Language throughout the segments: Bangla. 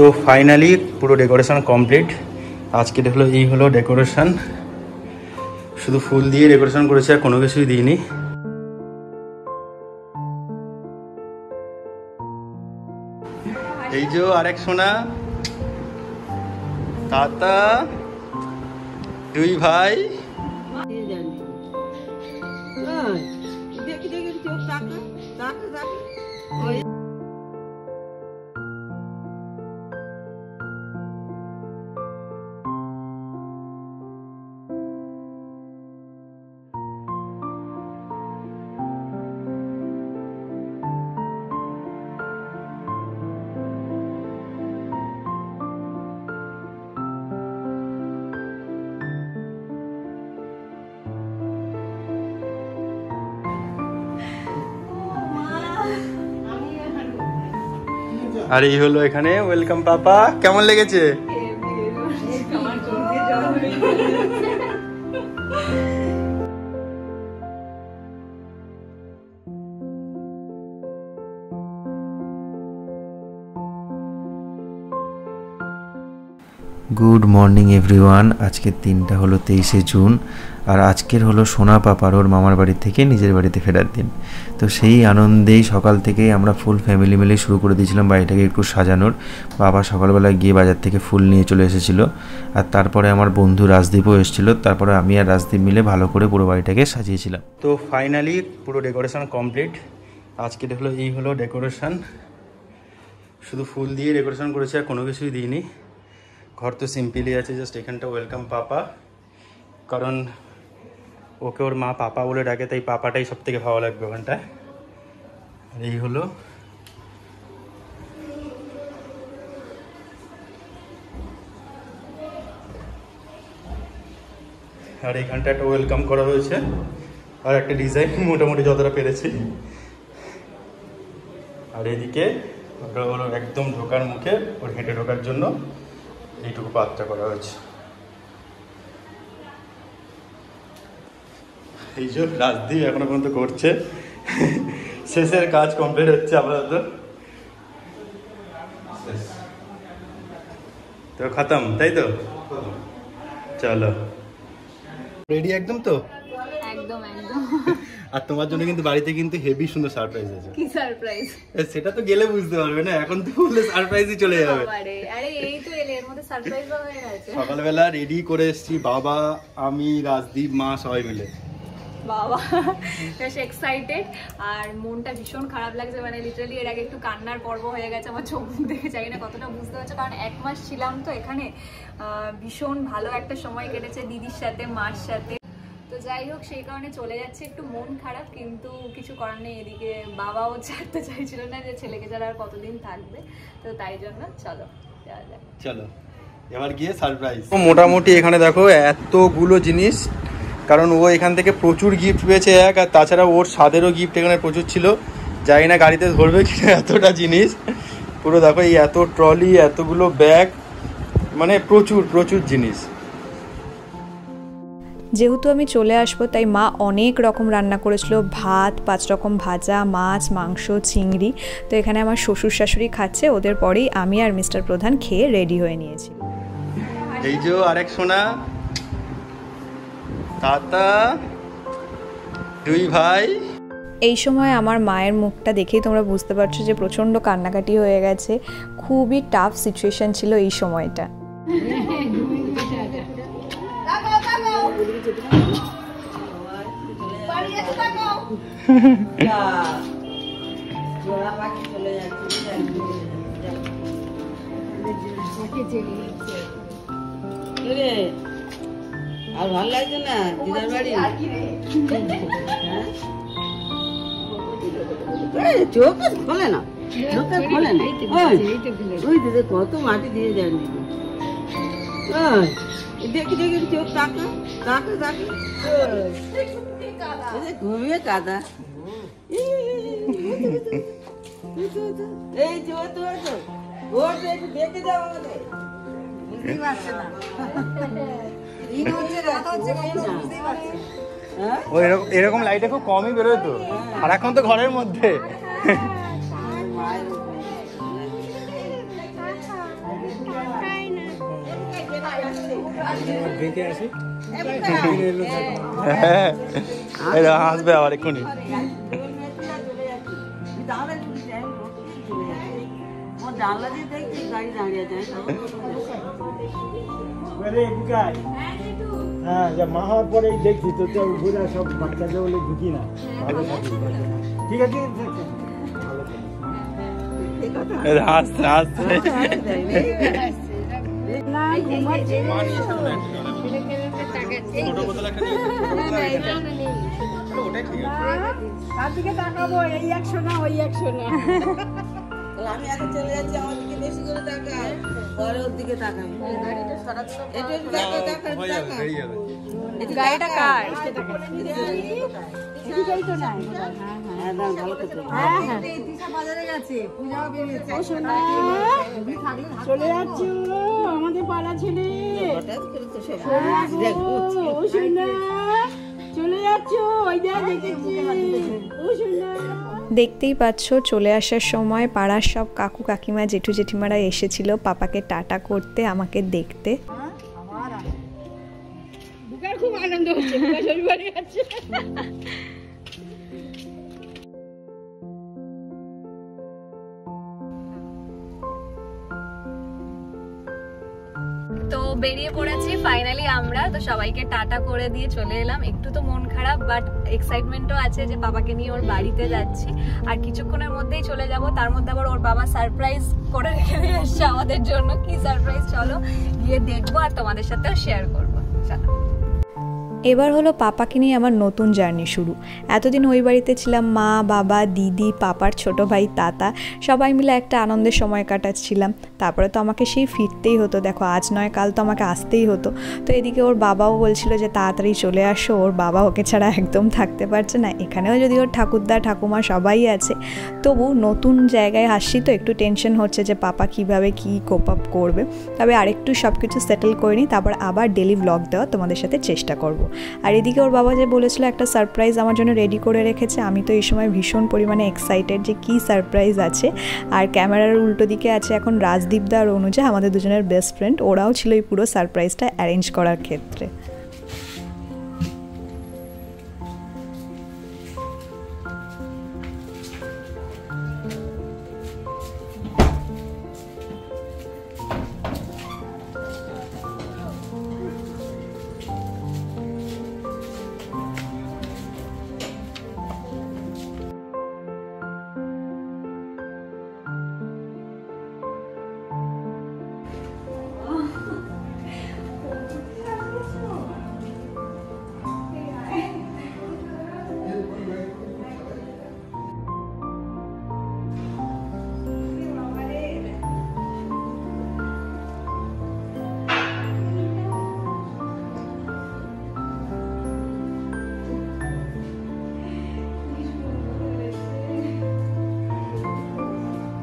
তো ফাইনালি পুরো ডেকোরেশন কমপ্লিট। আজকে হলো এই হলো ডেকোরেশন, শুধু ফুল দিয়ে ডেকোরেশন করেছে আর কোনো কিছুই দিইনি। এই যে আরেক সোনা তাতা দুই ভাই। আর এই হলো এখানে ওয়েলকাম পাপা। কেমন লেগেছে? Good morning everyone. আজকের দিনটা হলো 23শে জুন, আর আজকের হলো সোনা পাপার ওর মামার বাড়ি থেকে নিজের বাড়িতে ফেরার দিন। তো সেই আনন্দেই সকাল থেকেই আমরা ফুল ফ্যামিলি মিলে শুরু করে দিয়েছিলাম বাড়িটাকে একটু সাজানোর। বাবা সকালবেলা গিয়ে বাজার থেকে ফুল নিয়ে চলে এসেছিলো, আর তারপরে আমার বন্ধু রাজদীপও এসেছিলো। তারপরে আমি আর রাজদীপ মিলে ভালো করে পুরো বাড়িটাকে সাজিয়েছিলাম। তো ফাইনালি পুরো ডেকোরেশন কমপ্লিট। আজকের হলো এই হলো ডেকোরেশন, শুধু ফুল দিয়ে ডেকোরেশন করেছে আর কোনো কিছুই দিইনি। ঘর তো সিম্পলি আছে, জাস্ট এখানটা ওয়েলকাম পাপা, কারণ ওকে ওর মা পাপা বলে ডাকে, তাই পাপাটাই সব থেকে ভালো লাগবে ওখানটায়। আর এই হলো আর এইখানটা একটা ওয়েলকাম করা হয়েছে আর একটা ডিজাইন মোটামুটি যতটা পেরেছি। আর এদিকে ওটা হলো একদম ঢোকার মুখে ওর হেঁটে ঢোকার জন্য এইটুকু পাতটা করা হয়েছে। এই যে রাজদীপ এখনো পর্যন্ত করছে, শেষের কাজ কমপ্লিট হচ্ছে আপাতত। তো খতম, তাই তো? চলো রেডি একদম তো? একদম একদম। আর তোমার জন্য কিন্তু বাড়িতে কিন্তু হেভি সুন্দর সারপ্রাইজ আছে। কি সারপ্রাইজ? সেটা তো গেলে বুঝতে পারবে না, এখন তো বললে সারপ্রাইজই চলে যাবে। আরে এই তো এলে, এর মধ্যে সারপ্রাইজ হয়ে গেছে। সকালবেলা রেডি করে এসেছি, বাবা আমি রাজদীপ মা সবাই মিলে। বাবা বেশ এক্সাইটেড, আর মনটা ভীষণ খারাপ লাগছে, মানে লিটারালি এর আগে একটু কান্নার পর্ব হয়ে গেছে আমার চোখ মুখ দেখে। জানি না কতটা বুঝতে পারছো, কারণ 1 মাস ছিলাম তো এখানে, ভীষণ ভালো একটা সময় কেটেছে দিদির সাথে মার সাথে। তো যাই হোক, সেই কারণে চলে যাচ্ছে, একটু মন খারাপ, কিন্তু কিছু করার নেই। এদিকে বাবাও ছাড়তে চাইছিল না যে ছেলেকে যারা আর কতদিন থাকবে, তো তাই জন্য চলো যাওয়া যাক। চলো এবার গিয়ে সারপ্রাইজ। মোটামুটি এখানে দেখো এতগুলো জিনিস, কারণ ও এখান থেকে প্রচুর গিফট পেয়েছে এক, আর তাছাড়া ওর স্বাদেরও গিফট এখানে প্রচুর ছিল। জানি না গাড়িতে ধরবে কিনা এতটা জিনিস। পুরো দেখো এই এত ট্রলি, এতগুলো ব্যাগ, মানে প্রচুর প্রচুর জিনিস। যেহেতু আমি চলে আসবো, তাই মা অনেক রকম রান্না করেছিল, ভাত, 5 রকম ভাজা, মাছ, মাংস, চিংড়ি। তো এখানে আমার শ্বশুর শাশুড়ি খাচ্ছে, ওদের পরেই আমি আর মিস্টার প্রধান খেয়ে রেডি হয়ে নিয়েছি। এই যে আরেক সোনা তাতা দুই ভাই। এই সময় আমার মায়ের মুখটা দেখেই তোমরা বুঝতে পারছো যে প্রচণ্ড কান্নাকাটি হয়ে গেছে। খুবই টাফ সিচুয়েশন ছিল এই সময়টা। আর ভালো লাগছে না দিদার বাড়ি? চোখ খোলে না, চোখে খোলে না। ওই দিদি কত মাটি দিয়ে যান দিদি। দেখি দেখি চোখ তাকা তাকা তাকা, ঘুমিয়ে কাদা। এই যে ওর একটু দেখে যাও আমাদের, বুঝতে পারছে না। এরকম লাইটে খুব কমই বেরোয় তো, আর এখন তো ঘরের মধ্যে। হ্যাঁ এটা হাসবে আবার এক্ষুনি। জানলা দিয়ে দেখছি গাড়ি দাঁড়িয়ে যায়। হ্যাঁ মা হওয়ার পরেই দেখছি তো ঘুরে সব বাচ্চাদের বলে ঢুকি না। ঠিক আছে হাসছে হাসছে আমি আগে চলে যাচ্ছি, আমার দিকে বেশি করে তাকাই, পরে ওর দিকে তাকাই। গাড়িটা কার? চলে যাচ্ছ আমাদের পাড়া ছেলে, চলে যাচ্ছ ওই দেখেছি। দেখতেই পাচ্ছ চলে আসার সময় পাড়ার সব কাকু কাকিমা জেঠু জেঠিমারা এসেছিল পাপাকে টাটা করতে, আমাকে দেখতে। খুব আনন্দ হচ্ছে, শনিবারে আছে। তো বেরিয়ে পড়েছি ফাইনালি আমরা, তো সবাইকে টাটা করে দিয়ে চলে এলাম। একটু তো মন খারাপ, বাট এক্সাইটমেন্টও আছে যে বাবাকে নিয়ে ওর বাড়িতে যাচ্ছি, আর কিছুক্ষণের মধ্যেই চলে যাব। তার মধ্যে আবার ওর বাবা সারপ্রাইজ করে রেখে দিয়ে এসছে আমাদের জন্য। কি সারপ্রাইজ চলো গিয়ে দেখবো আর তোমাদের সাথেও শেয়ার করবো। চলো। এবার হলো পাপাকে নিয়ে আমার নতুন জার্নি শুরু। এতদিন ওই বাড়িতে ছিলাম, মা বাবা দিদি পাপার ছোট ভাই তাতা সবাই মিলে একটা আনন্দের সময় কাটাচ্ছিলাম। তারপরে তো আমাকে সেই ফিরতেই হতো, দেখো আজ নয় কাল তো আমাকে আসতেই হতো। তো এদিকে ওর বাবাও বলছিল যে তাড়াতাড়ি চলে আসো, ওর বাবা ওকে ছাড়া একদম থাকতে পারছে না। এখানেও যদি ওর ঠাকুরদা ঠাকুমা সবাই আছে, তবু নতুন জায়গায় আসছি তো একটু টেনশন হচ্ছে যে পাপা কিভাবে কি কোপ আপ করবে। তবে আরেকটু সব কিছু সেটেল করে নিই, তারপর আবার ডেলি ব্লগ দেওয়া তোমাদের সাথে চেষ্টা করব। আর এদিকে ওর বাবা যে বলেছিল একটা সারপ্রাইজ আমার জন্য রেডি করে রেখেছে, আমি তো এই সময় ভীষণ পরিমাণে এক্সাইটেড যে কী সারপ্রাইজ আছে। আর ক্যামেরার উল্টো দিকে আছে এখন রাজদীপদা আর অনুজা, আমাদের দুজনের বেস্ট ফ্রেন্ড, ওরাও ছিল এই পুরো সারপ্রাইজটা অ্যারেঞ্জ করার ক্ষেত্রে।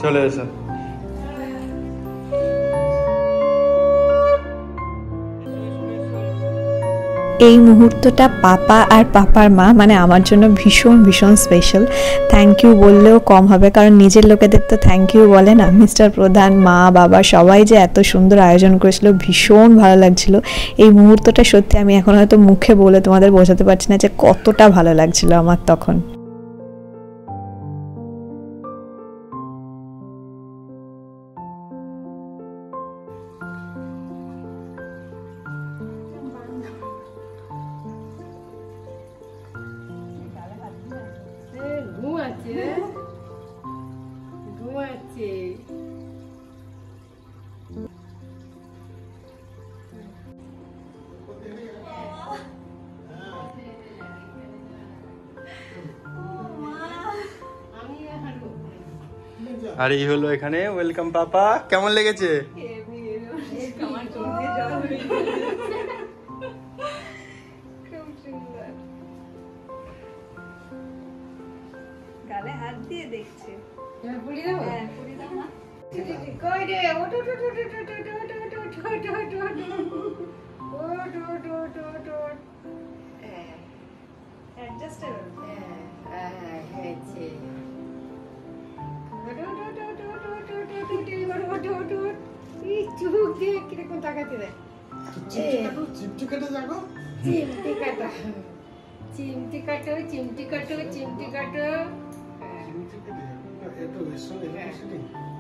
চলে এসো। এই মুহূর্তটা পাপা আর পাপার মা মানে আমার জন্য ভীষণ ভীষণ স্পেশাল। থ্যাংক ইউ বললেও কম হবে, কারণ নিজের লোকেদের তো থ্যাংক ইউ বলে না। মিস্টার প্রধান, মা বাবা সবাই যে এত সুন্দর আয়োজন করেছিল, ভীষণ ভালো লাগছিল। এই মুহূর্তটা সত্যি আমি এখন হয়তো মুখে বলে তোমাদের বোঝাতে পারছি না যে কতটা ভালো লাগছিল আমার তখন। আর এই হলো এখানে ওয়েলকাম পাপা, কেমন লেগেছে? গালে হাত দিয়ে দেখছে। চুপ দিয়ে কিরকম তাকাতে দেয়। চিমটি কাটা যাগো, চিমটি কাটা, চিমটি কাটো, চিমটি কাটো, চিমটি কাটো।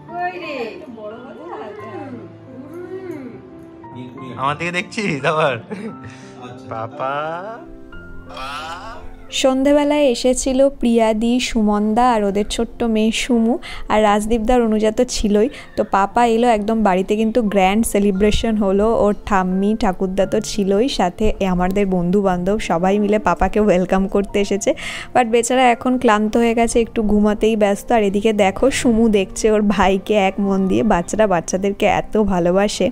কই রে বড় কথা আমার দিকে দেখছিস আবার? পাপা সন্ধেবেলায় এসেছিল প্রিয়াদি, সুমনদা আর ওদের ছোট্ট মেয়ে সুমু, আর রাজদীপদার অনুজা তো ছিলই। তো পাপা এলো, একদম বাড়িতে কিন্তু গ্র্যান্ড সেলিব্রেশন হলো। ওর ঠাম্মি ঠাকুরদা তো ছিলই, সাথে আমাদের বন্ধু বান্ধব সবাই মিলে পাপাকে ওয়েলকাম করতে এসেছে। বাট বেচারা এখন ক্লান্ত হয়ে গেছে, একটু ঘুমাতেই ব্যস্ত। আর এদিকে দেখো সুমু দেখছে ওর ভাইকে এক মন দিয়ে। বাচ্চারা বাচ্চাদেরকে এত ভালোবাসে।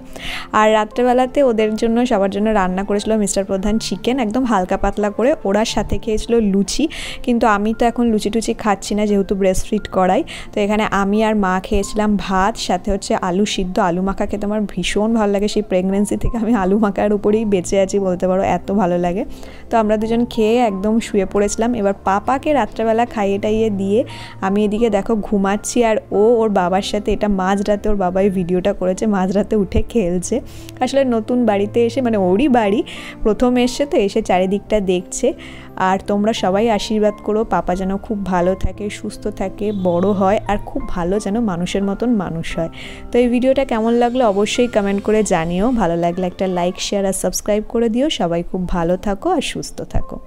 আর রাত্রেবেলাতে ওদের জন্য সবার জন্য রান্না করেছিল মিস্টার প্রধান চিকেন, একদম হালকা পাতলা করে। ওরা সাথে খেয়েছিল লুচি, কিন্তু আমি তো এখন লুচি টুচি খাচ্ছি না যেহেতু ব্রেস্ট ফিড করাই। তো এখানে আমি আর মা খেয়েছিলাম ভাত, সাথে হচ্ছে আলু সিদ্ধ। আলু মাখা খেতে আমার ভীষণ ভালো লাগে, সেই প্রেগনেন্সি থেকে আমি আলু মাখার উপরেই বেঁচে আছি বলতে পারো, এত ভালো লাগে। তো আমরা দুজন খেয়ে একদম শুয়ে পড়েছিলাম। এবার পাপাকে রাত্রেবেলা খাইয়ে টাইয়ে দিয়ে আমি এদিকে দেখো ঘুমাচ্ছি, আর ওর বাবার সাথে, এটা মাঝরাতে ওর বাবাই ভিডিওটা করেছে, মাঝরাতে উঠে খেলছে। আসলে নতুন বাড়িতে এসে, মানে ওরই বাড়ি প্রথম এসছে, তো এসে চারিদিকটা দেখছে। আর তোমরা সবাই আশীর্বাদ করো পাপা যেন খুব ভালো থাকে, সুস্থ থাকে, বড় হয়, আর খুব ভালো যেন মানুষের মতন মানুষ হয়। তো এই ভিডিওটা কেমন লাগলো অবশ্যই কমেন্ট করে জানিও। ভালো লাগলে একটা লাইক, শেয়ার আর সাবস্ক্রাইব করে দিও। সবাই খুব ভালো থাকো আর সুস্থ থাকো।